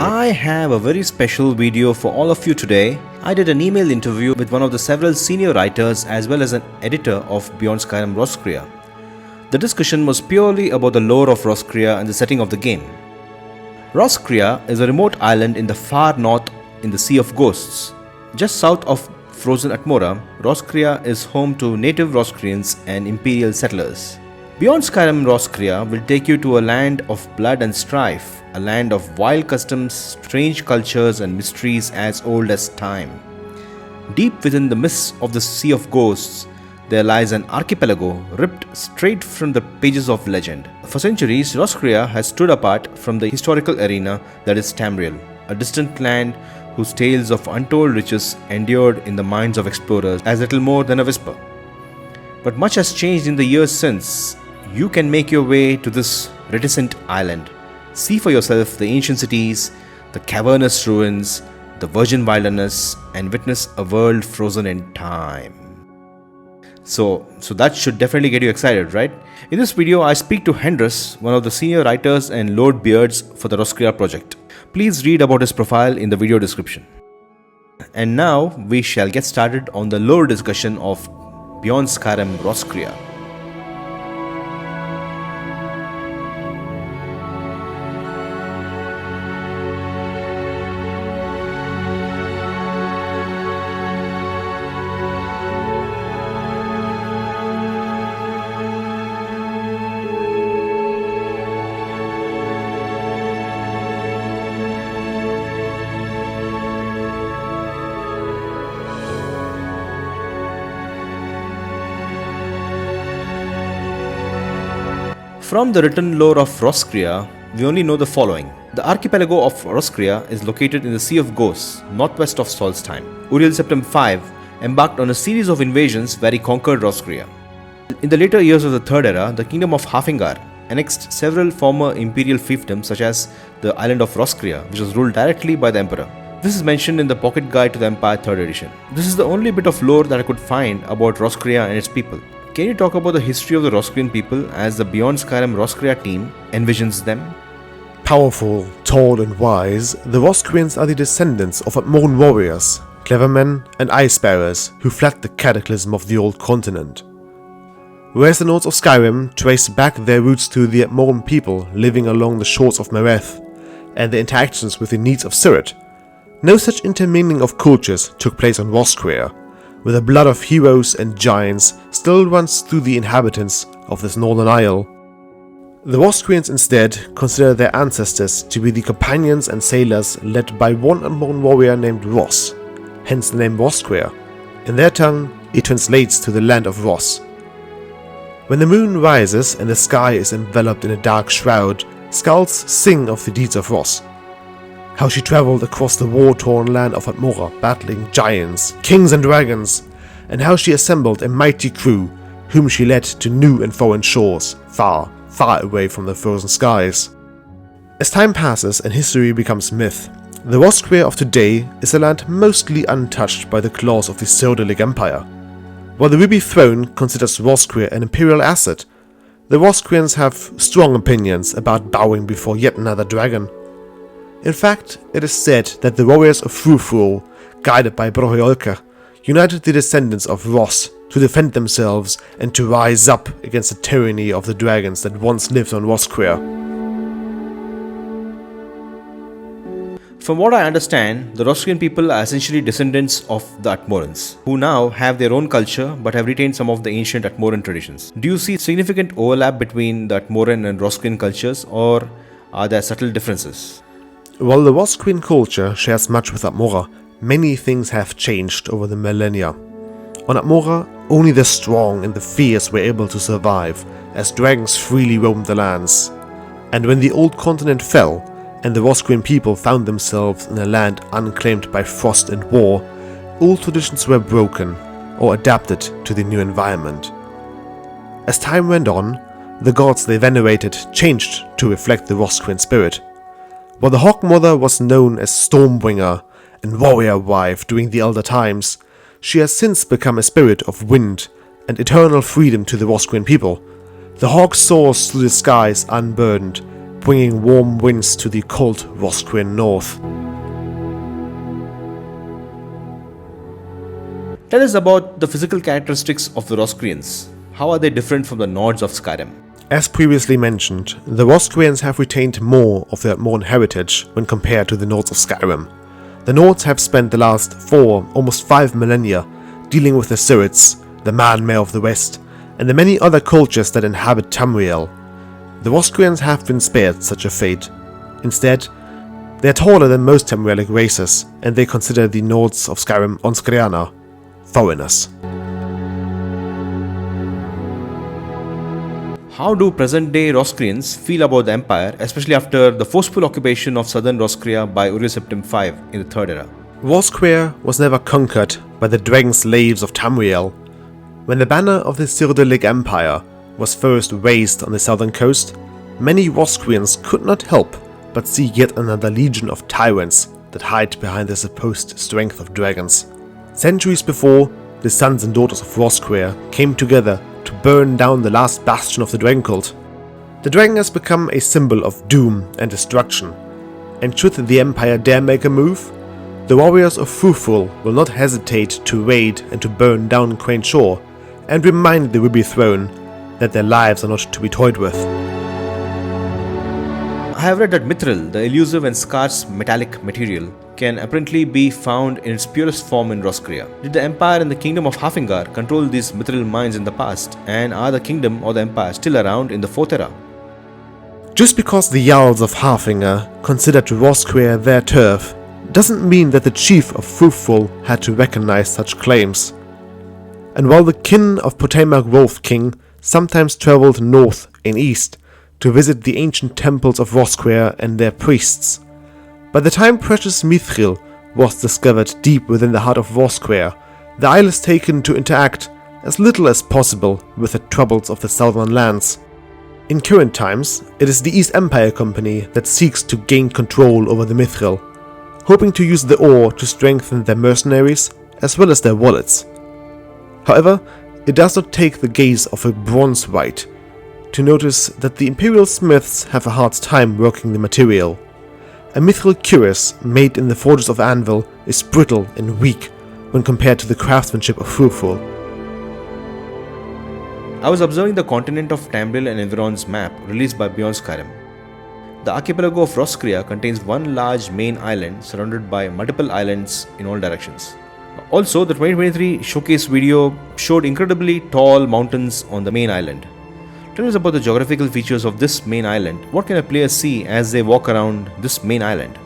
I have a very special video for all of you today. I did an email interview with one of the several senior writers as well as an editor of Beyond Skyrim Roscrea. The discussion was purely about the lore of Roscrea and the setting of the game. Roscrea is a remote island in the far north in the Sea of Ghosts. Just south of frozen Atmora, Roscrea is home to native Roscreans and imperial settlers. Beyond Skyrim Roscrea will take you to a land of blood and strife, a land of wild customs, strange cultures and mysteries as old as time. Deep within the mists of the Sea of Ghosts, there lies an archipelago ripped straight from the pages of legend. For centuries, Roscrea has stood apart from the historical arena that is Tamriel, a distant land whose tales of untold riches endured in the minds of explorers as little more than a whisper. But much has changed in the years since. You can make your way to this reticent island, see for yourself the ancient cities, the cavernous ruins, the virgin wilderness, and witness a world frozen in time. So that should definitely get you excited, right? In this video, I speak to Hendrus, one of the senior writers and Lord Beards for the Roscrea project. Please read about his profile in the video description. And now we shall get started on the lore discussion of Beyond Skyrim Roscrea. From the written lore of Roscrea, we only know the following. The archipelago of Roscrea is located in the Sea of Ghosts, northwest of Solstheim. Uriel Septim V embarked on a series of invasions where he conquered Roscrea. In the later years of the Third Era, the kingdom of Hafingar annexed several former imperial fiefdoms such as the island of Roscrea, which was ruled directly by the emperor. This is mentioned in the Pocket Guide to the Empire 3rd edition. This is the only bit of lore that I could find about Roscrea and its people. Can you talk about the history of the Roscrean people as the Beyond Skyrim Roscrea team envisions them? Powerful, tall and wise, the Roscreans are the descendants of Atmoran warriors, clever men and ice-bearers who fled the cataclysm of the old continent. Whereas the Nords of Skyrim trace back their roots to the Atmoran people living along the shores of Mareth and their interactions with the needs of Sirit, no such intermingling of cultures took place on Roscrea, where the blood of heroes and giants still runs through the inhabitants of this northern isle. The Roscreans instead consider their ancestors to be the companions and sailors led by one Atmoran warrior named Ros, hence the name Roscrea. In their tongue, it translates to the land of Ros. When the moon rises and the sky is enveloped in a dark shroud, skulls sing of the deeds of Ros. How she travelled across the war-torn land of Atmora, battling giants, kings and dragons, and how she assembled a mighty crew, whom she led to new and foreign shores, far, far away from the frozen skies. As time passes and history becomes myth, the Roscrea of today is a land mostly untouched by the claws of the Sodalic Empire. While the Ruby Throne considers Roscrea an imperial asset, the Roscreans have strong opinions about bowing before yet another dragon. In fact, it is said that the warriors of Frufrul, guided by Brohiolka, united the descendants of Ros to defend themselves and to rise up against the tyranny of the dragons that once lived on Roscrea. From what I understand, the Roscrean people are essentially descendants of the Atmorans, who now have their own culture but have retained some of the ancient Atmoran traditions. Do you see significant overlap between the Atmoran and Roscrean cultures, or are there subtle differences? While the Roscrean culture shares much with Atmora, many things have changed over the millennia. On Atmora, only the strong and the fierce were able to survive, as dragons freely roamed the lands. And when the old continent fell, and the Roscrean people found themselves in a land unclaimed by frost and war, old traditions were broken or adapted to the new environment. As time went on, the gods they venerated changed to reflect the Roscrean spirit. While the Hawk Mother was known as Stormbringer and Warrior Wife during the Elder Times, she has since become a spirit of wind and eternal freedom to the Roscrean people. The hawk soars through the skies unburdened, bringing warm winds to the cold Roscrean north. Tell us about the physical characteristics of the Roscreans. How are they different from the Nords of Skyrim? As previously mentioned, the Roscreans have retained more of their Atmoran heritage when compared to the Nords of Skyrim. The Nords have spent the last 4, almost 5 millennia dealing with the Sirits, the Man-Mare of the West, and the many other cultures that inhabit Tamriel. The Roscreans have been spared such a fate. Instead, they are taller than most Tamrielic races, and they consider the Nords of Skyrim Onscreana foreigners. How do present-day Roscreans feel about the Empire, especially after the forceful occupation of southern Roscrea by Uriel Septim V in the Third Era? Roscrea was never conquered by the dragon slaves of Tamriel. When the banner of the Cyrodiilic Empire was first raised on the southern coast, many Roscreans could not help but see yet another legion of tyrants that hide behind the supposed strength of dragons. Centuries before, the sons and daughters of Roscrea came together to burn down the last bastion of the dragon cult. The dragon has become a symbol of doom and destruction, and should the Empire dare make a move, the warriors of Fruitful will not hesitate to raid and to burn down Crane Shore and remind the Ruby Throne that their lives are not to be toyed with. I have read that Mithril, the elusive and scarce metallic material, can apparently be found in its purest form in Roscrea. Did the Empire and the Kingdom of Halfingar control these Mithril mines in the past, and are the Kingdom or the Empire still around in the Fourth Era? Just because the Jarls of Halfingar considered Roscrea their turf, doesn't mean that the chief of Fruitful had to recognize such claims. And while the kin of Potamak Wolf King sometimes traveled north and east to visit the ancient temples of Roscrea and their priests, by the time precious Mithril was discovered deep within the heart of Roscrea, the isle is taken to interact as little as possible with the troubles of the southern lands. In current times, it is the East Empire Company that seeks to gain control over the Mithril, hoping to use the ore to strengthen their mercenaries as well as their wallets. However, it does not take the gaze of a bronze wight to notice that the Imperial smiths have a hard time working the material. A mithril cuirass made in the forges of Anvil is brittle and weak when compared to the craftsmanship of Fruitful. I was observing the continent of Tamriel and Environ's map released by Beyond Skyrim. The archipelago of Roscrea contains one large main island surrounded by multiple islands in all directions. Also, the 2023 showcase video showed incredibly tall mountains on the main island. Tell us about the geographical features of this main island. What can a player see as they walk around this main island?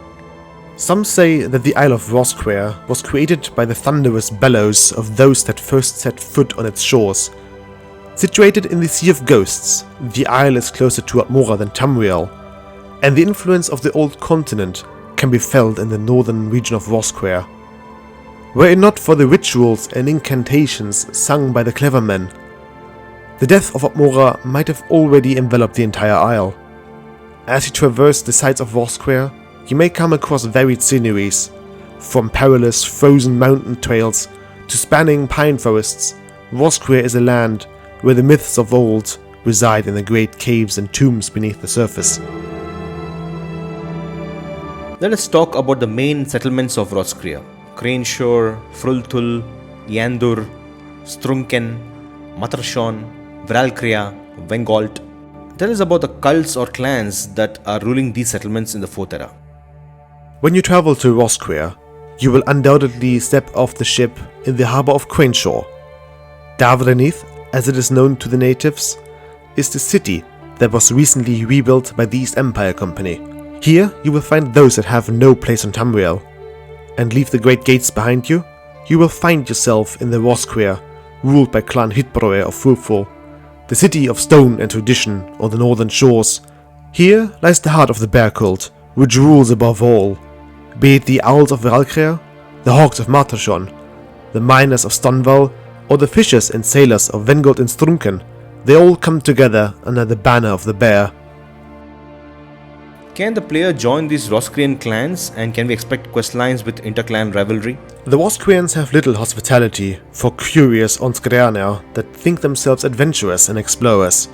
Some say that the Isle of Roscrea was created by the thunderous bellows of those that first set foot on its shores. Situated in the Sea of Ghosts, the isle is closer to Atmora than Tamriel, and the influence of the old continent can be felt in the northern region of Roscrea. Were it not for the rituals and incantations sung by the clever men, the death of Atmora might have already enveloped the entire isle. As you traverse the sides of Roscrea, you may come across varied sceneries, from perilous frozen mountain trails to spanning pine forests. Roscrea is a land where the myths of old reside in the great caves and tombs beneath the surface. Let us talk about the main settlements of Roscrea: Craneshore, Frulthul, Yandur, Strunken, Mattershon, Vralcrea, Vengolt. Tell us about the cults or clans that are ruling these settlements in the Fourth Era. When you travel to Roscrea, you will undoubtedly step off the ship in the harbour of Craneshore. Davranith, as it is known to the natives, is the city that was recently rebuilt by the East Empire Company. Here you will find those that have no place on Tamriel. And leave the great gates behind you, you will find yourself in the Roscrea, ruled by Clan Hitbroe of Fruitful, the city of stone and tradition on the northern shores. Here lies the heart of the bear cult, which rules above all. Be it the owls of Vralcrea, the hawks of Mattershon, the miners of Stonval, or the fishers and sailors of Vengolt and Strunken, they all come together under the banner of the bear. Can the player join these Roscrean clans, and can we expect questlines with interclan rivalry? The Roscreans have little hospitality for curious Onscreaner that think themselves adventurers and explorers.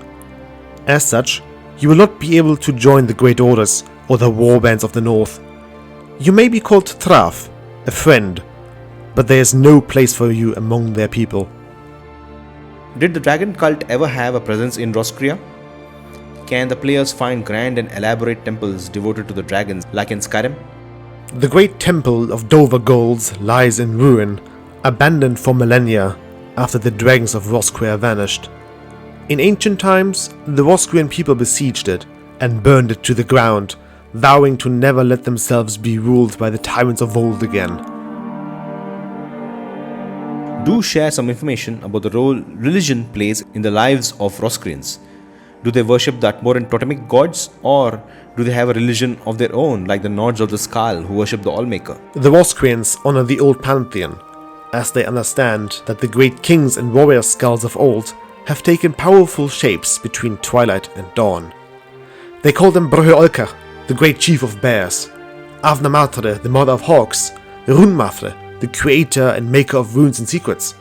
As such, You will not be able to join the Great Orders or the warbands of the North. You may be called Traf, a friend, but there is no place for you among their people. Did the dragon cult ever have a presence in Roscrea? Can the players find grand and elaborate temples devoted to the dragons like in Skyrim? The great temple of Dover Golds lies in ruin, abandoned for millennia after the dragons of Roscrea vanished. In ancient times, the Roscrean people besieged it and burned it to the ground, vowing to never let themselves be ruled by the tyrants of old again. Do share some information about the role religion plays in the lives of Roscreans. Do they worship the Atmoran totemic gods, or do they have a religion of their own like the Nords of the Skull who worship the Allmaker? The Roscreans honor the old pantheon, as they understand that the great kings and warrior skulls of old have taken powerful shapes between twilight and dawn. They call them Brøolka, the great chief of bears, Avnamatre, the mother of hawks, Runmatre, the creator and maker of runes and secrets,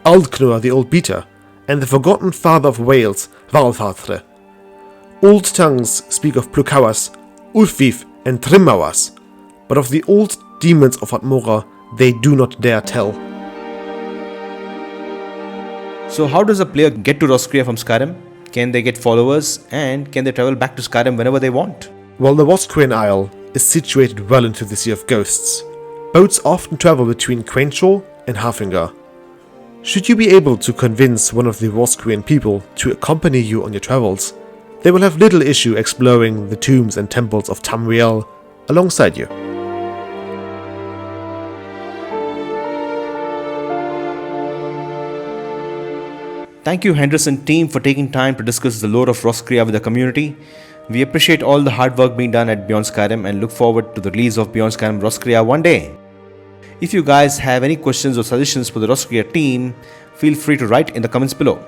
Aldknur, the old beater, and the forgotten father of Wales, Valfatre. Old tongues speak of Plukawas, Ulfif, and Trimmawas, but of the old demons of Atmora they do not dare tell. So how does a player get to Roscrea from Skyrim? Can they get followers, and can they travel back to Skyrim whenever they want? Well, the Roscrean Isle is situated well into the Sea of Ghosts. Boats often travel between Crainshaw and Harfinger. Should you be able to convince one of the Roscrean people to accompany you on your travels, they will have little issue exploring the tombs and temples of Tamriel alongside you. Thank you, Hendrus and team, for taking time to discuss the lore of Roscrea with the community. We appreciate all the hard work being done at Beyond Skyrim and look forward to the release of Beyond Skyrim Roscrea one day. If you guys have any questions or suggestions for the Roscrea team, feel free to write in the comments below.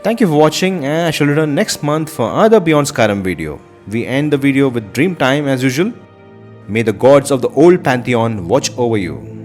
Thank you for watching, and I shall return next month for another Beyond Skyrim video. We end the video with Dreamtime as usual. May the gods of the old pantheon watch over you.